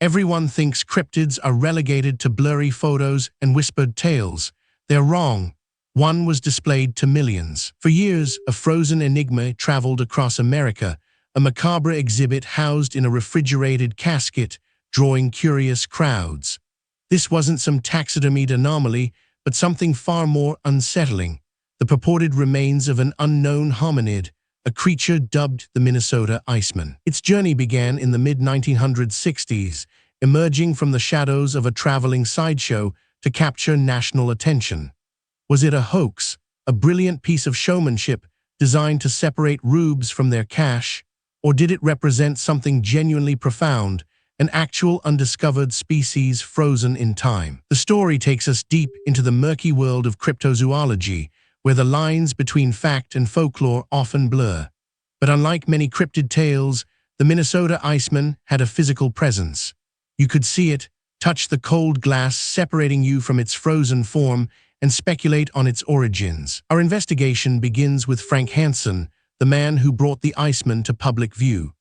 Everyone thinks cryptids are relegated to blurry photos and whispered tales. They're wrong. One was displayed to millions. For years, a frozen Enigma traveled across America, a macabre exhibit housed in a refrigerated casket, drawing curious crowds. This wasn't some taxidermied anomaly, but something far more unsettling: the purported remains of an unknown hominid, a creature dubbed the Minnesota Iceman. Its journey began in the mid-1960s, emerging from the shadows of a traveling sideshow to capture national attention. Was it a hoax, a brilliant piece of showmanship designed to separate rubes from their cash, or did it represent something genuinely profound, an actual undiscovered species frozen in time? The story takes us deep into the murky world of cryptozoology, where the lines between fact and folklore often blur. But unlike many cryptid tales, the Minnesota Iceman had a physical presence. You could see it, touch the cold glass separating you from its frozen form, and speculate on its origins. Our investigation begins with Frank Hansen, the man who brought the Iceman to public view.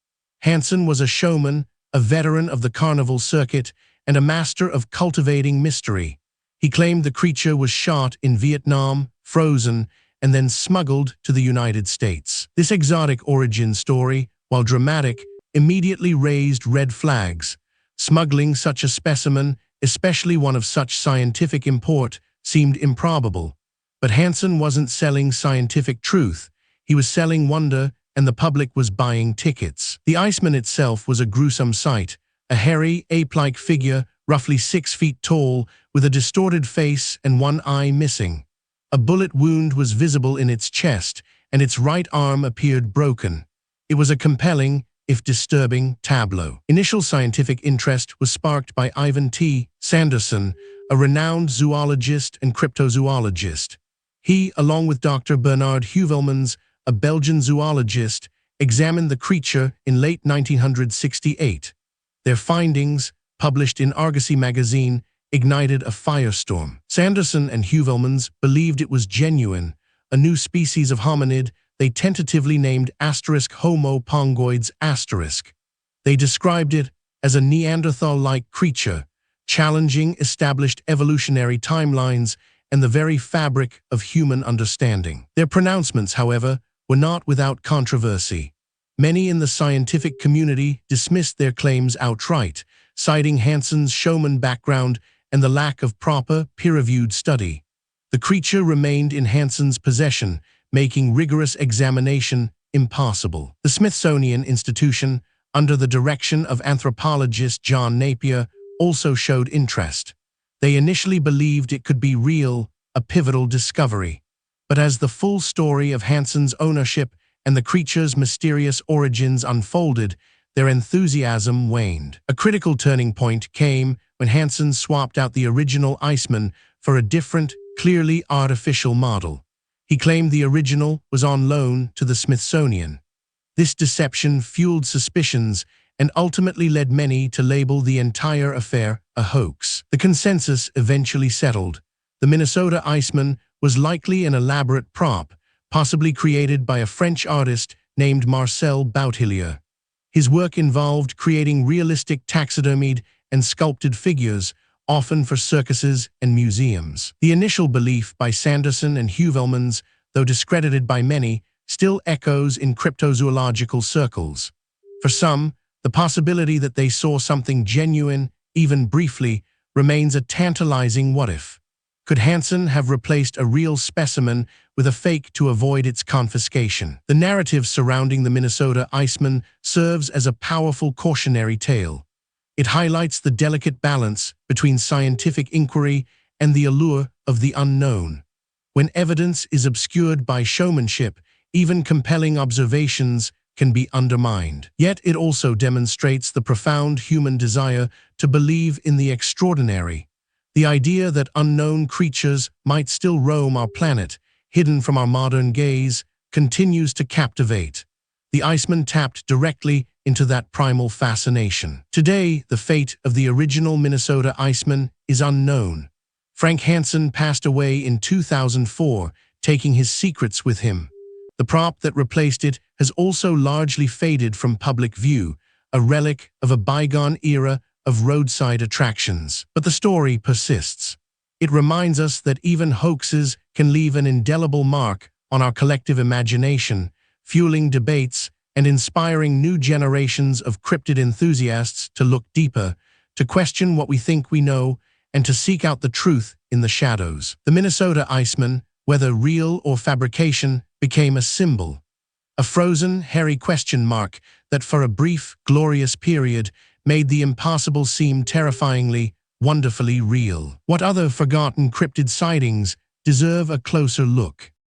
Hansen was a showman, a veteran of the carnival circuit, and a master of cultivating mystery. He claimed the creature was shot in Vietnam, frozen, and then smuggled to the United States. This exotic origin story, while dramatic, immediately raised red flags. Smuggling such a specimen, especially one of such scientific import, seemed improbable. But Hansen wasn't selling scientific truth. He was selling wonder, and the public was buying tickets. The Iceman itself was a gruesome sight, a hairy, ape-like figure, roughly 6 feet tall, with a distorted face and one eye missing. A bullet wound was visible in its chest, and its right arm appeared broken. It was a compelling, if disturbing, tableau. Initial scientific interest was sparked by Ivan T. Sanderson, a renowned zoologist and cryptozoologist. He, along with Dr. Bernard Heuvelmans, a Belgian zoologist, examined the creature in late 1968. Their findings, published in Argosy magazine, ignited a firestorm. Sanderson and Heuvelmans believed it was genuine, a new species of hominid they tentatively named *Homo pongoides*. They described it as a Neanderthal-like creature, challenging established evolutionary timelines and the very fabric of human understanding. Their pronouncements, however, were not without controversy. Many in the scientific community dismissed their claims outright, citing Hansen's showman background and the lack of proper, peer-reviewed study. The creature remained in Hansen's possession, making rigorous examination impossible. The Smithsonian Institution, under the direction of anthropologist John Napier, also showed interest. They initially believed it could be real, a pivotal discovery. But as the full story of Hansen's ownership and the creature's mysterious origins unfolded, their enthusiasm waned. A critical turning point came when Hansen swapped out the original Iceman for a different, clearly artificial model. He claimed the original was on loan to the Smithsonian. This deception fueled suspicions and ultimately led many to label the entire affair a hoax. The consensus eventually settled. The Minnesota Iceman was likely an elaborate prop, possibly created by a French artist named Marcel Boutillier. His work involved creating realistic taxidermied and sculpted figures, often for circuses and museums. The initial belief by Sanderson and Heuvelmans, though discredited by many, still echoes in cryptozoological circles. For some, the possibility that they saw something genuine, even briefly, remains a tantalizing what-if. Could Hansen have replaced a real specimen with a fake to avoid its confiscation? The narrative surrounding the Minnesota Iceman serves as a powerful cautionary tale. It highlights the delicate balance between scientific inquiry and the allure of the unknown. When evidence is obscured by showmanship, even compelling observations can be undermined. Yet it also demonstrates the profound human desire to believe in the extraordinary. The idea that unknown creatures might still roam our planet, hidden from our modern gaze, continues to captivate. The Iceman tapped directly into that primal fascination. Today, the fate of the original Minnesota Iceman is unknown. Frank Hansen passed away in 2004, taking his secrets with him. The prop that replaced it has also largely faded from public view, a relic of a bygone era of roadside attractions. But the story persists. It reminds us that even hoaxes can leave an indelible mark on our collective imagination, fueling debates and inspiring new generations of cryptid enthusiasts to look deeper, to question what we think we know, and to seek out the truth in the shadows. The Minnesota Iceman, whether real or fabrication, became a symbol. A frozen, hairy question mark that for a brief, glorious period made the impossible seem terrifyingly, wonderfully real. What other forgotten cryptid sightings deserve a closer look?